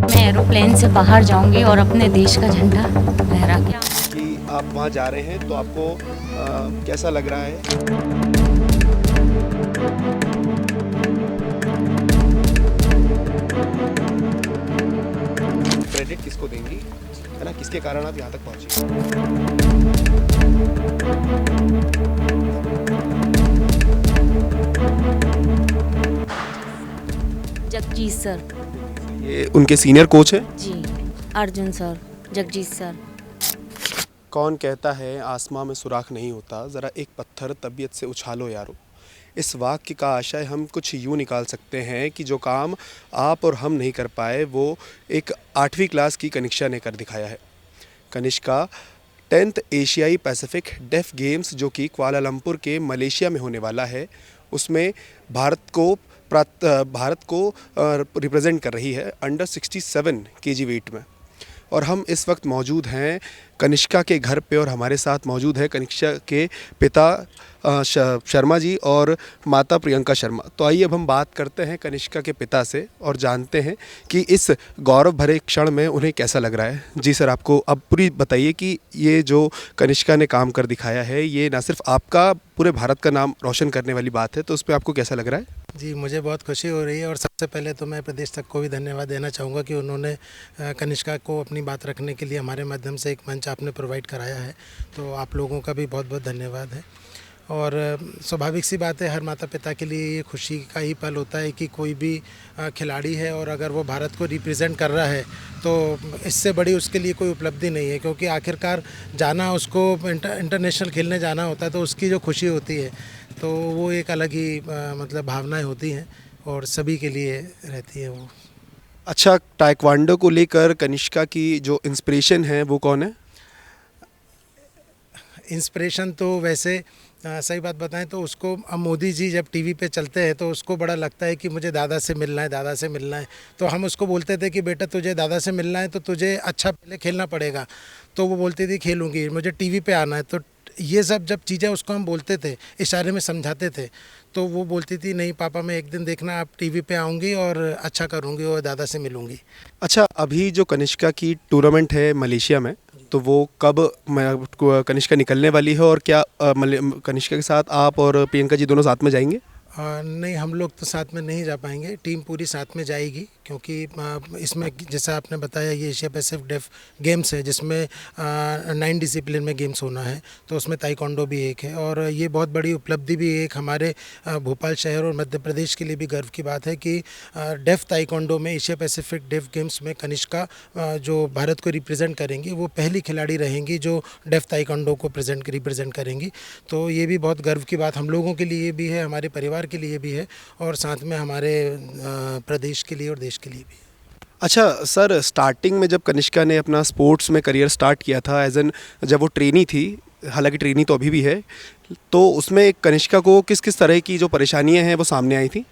मैं एरोप्लेन से बाहर जाऊंगी और अपने देश का झंडा लहरा के। कि आप वहाँ जा रहे हैं तो आपको कैसा लग रहा है? क्रेडिट किसको देंगी, है ना, किसके कारण आप यहाँ तक पहुँची? जगजीत सर। ये उनके सीनियर कोच हैं। जी। Arjun sir, Jagjit sir. कौन कहता है आसमां में सुराख नहीं होता, ज़रा एक पत्थर तबीयत से उछालो यारो। इस वाक्य का आशय हम कुछ यूँ निकाल सकते हैं कि जो काम आप और हम नहीं कर पाए वो एक 8वीं क्लास की कनिष्का ने कर दिखाया है। कनिष्का 10th एशियाई पैसिफिक डेफ गेम्स जो कि कुआलालंपुर के मलेशिया में होने वाला है, उसमें भारत को रिप्रेजेंट कर रही है अंडर 67 केजी वेट में। और हम इस वक्त मौजूद हैं कनिष्का के घर पे और हमारे साथ मौजूद है कनिष्का के पिता शर्मा जी और माता प्रियंका शर्मा। तो आइए अब हम बात करते हैं कनिष्का के पिता से और जानते हैं कि इस गौरव भरे क्षण में उन्हें कैसा लग रहा है। जी सर, आपको अब पूरी बताइए कि ये जो कनिष्का ने काम कर दिखाया है ये ना सिर्फ आपका पूरे भारत का नाम रोशन करने वाली बात है, तो उस पर आपको कैसा लग रहा है? जी, मुझे बहुत खुशी हो रही है और सबसे पहले तो मैं प्रदेश तक को भी धन्यवाद देना चाहूँगा कि उन्होंने कनिष्का को अपनी बात रखने के लिए हमारे माध्यम से एक मंच आपने प्रोवाइड कराया है, तो आप लोगों का भी बहुत बहुत धन्यवाद है। और स्वाभाविक सी बात है, हर माता पिता के लिए ये खुशी का ही पल होता है कि कोई भी खिलाड़ी है और अगर वो भारत को रिप्रेजेंट कर रहा है तो इससे बड़ी उसके लिए कोई उपलब्धि नहीं है, क्योंकि आखिरकार जाना उसको इंटरनेशनल खेलने जाना होता है तो उसकी जो खुशी होती है तो वो एक अलग ही मतलब भावनाएं होती हैं और सभी के लिए रहती है वो। अच्छा, ताइक्वांडो को लेकर कनिष्का की जो इंस्पिरेशन है वो कौन है? इंस्पिरेशन तो वैसे सही बात बताएं तो उसको अब मोदी जी जब टीवी पे चलते हैं तो उसको बड़ा लगता है कि मुझे दादा से मिलना है, दादा से मिलना है। तो हम उसको बोलते थे कि बेटा तुझे दादा से मिलना है तो तुझे अच्छा पहले खेलना पड़ेगा। तो वो बोलती थी खेलूँगी, मुझे टीवी पे आना है। तो ये सब जब चीज़ें उसको हम बोलते थे, इशारे में समझाते थे, तो वो बोलती थी नहीं पापा मैं एक दिन देखना आप टीवी पे आऊँगी और अच्छा करूँगी और दादा से मिलूँगी। अच्छा, अभी जो कनिष्का की टूर्नामेंट है मलेशिया में, तो वो कब कनिष्का निकलने वाली है और क्या कनिष्का के साथ आप और प्रियंका जी दोनों साथ में जाएंगे? नहीं, हम लोग तो साथ में नहीं जा पाएंगे, टीम पूरी साथ में जाएगी, क्योंकि इसमें जैसा आपने बताया ये एशिया पैसिफिक डेफ गेम्स है जिसमें 9 डिसिप्लिन में गेम्स होना है, तो उसमें ताइक्वांडो भी एक है। और ये बहुत बड़ी उपलब्धि भी एक हमारे भोपाल शहर और मध्य प्रदेश के लिए भी गर्व की बात है कि डेफ ताइक्वांडो में एशिया पैसिफिक डेफ गेम्स में कनिष्का जो भारत को रिप्रेजेंट करेंगी वो पहली खिलाड़ी रहेंगी जो डेफ ताइक्वांडो को रिप्रेजेंट करेंगी। तो ये भी बहुत गर्व की बात हम लोगों के लिए भी है, हमारे परिवार के लिए भी है और साथ में हमारे प्रदेश के लिए और देश के लिए भी। अच्छा सर, स्टार्टिंग में जब कनिष्का ने अपना स्पोर्ट्स में करियर स्टार्ट किया था जब वो ट्रेनी थी, हालांकि ट्रेनी तो अभी भी है, तो उसमें कनिष्का को किस किस तरह की जो परेशानियां हैं वो सामने आई थी?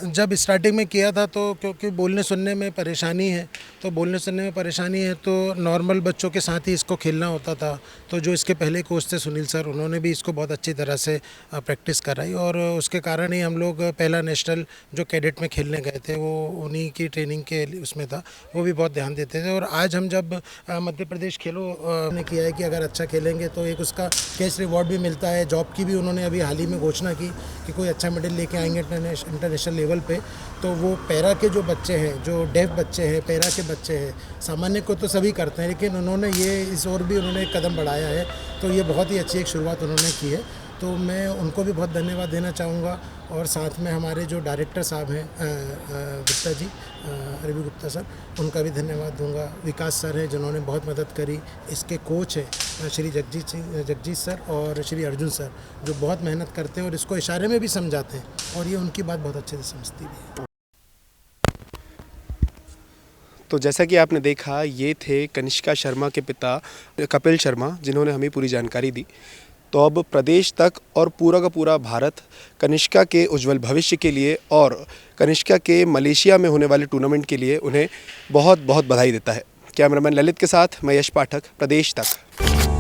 जब स्टार्टिंग में किया था तो क्योंकि बोलने सुनने में परेशानी है, तो बोलने सुनने में परेशानी है तो नॉर्मल बच्चों के साथ ही इसको खेलना होता था। तो जो इसके पहले कोच थे सुनील सर, उन्होंने भी इसको बहुत अच्छी तरह से प्रैक्टिस कराई और उसके कारण ही हम लोग पहला नेशनल जो कैडेट में खेलने गए थे वो उन्हीं की ट्रेनिंग के उसमें था, वो भी बहुत ध्यान देते थे। और आज हम जब मध्य प्रदेश खेलो ने किया है कि अगर अच्छा खेलेंगे तो एक उसका कैश रिवॉर्ड भी मिलता है। जॉब की भी उन्होंने अभी हाल ही में घोषणा की कि कोई अच्छा मेडल लेके आएंगे इंटरनेशनल लेवल पे, तो वो पैरा के जो बच्चे हैं, जो डेफ बच्चे हैं, पैरा के बच्चे हैं, सामान्य को तो सभी करते हैं लेकिन उन्होंने ये इस ओर भी उन्होंने एक कदम बढ़ाया है, तो ये बहुत ही अच्छी एक शुरुआत उन्होंने की है। तो मैं उनको भी बहुत धन्यवाद देना चाहूँगा और साथ में हमारे जो डायरेक्टर साहब हैं गुप्ता जी, रवि गुप्ता सर, उनका भी धन्यवाद दूंगा। विकास सर हैं जिन्होंने बहुत मदद करी। इसके कोच हैं श्री जगजीत सर और श्री अर्जुन सर, जो बहुत मेहनत करते हैं और इसको इशारे में भी समझाते हैं और ये उनकी बात बहुत अच्छे से समझती भी है। तो जैसा कि आपने देखा, ये थे कनिष्का शर्मा के पिता कपिल शर्मा, जिन्होंने हमें पूरी जानकारी दी। तो अब प्रदेश तक और पूरा का पूरा भारत कनिष्का के उज्जवल भविष्य के लिए और कनिष्का के मलेशिया में होने वाले टूर्नामेंट के लिए उन्हें बहुत बहुत बधाई देता है। कैमरामैन ललित के साथ मैं यश पाठक, प्रदेश तक।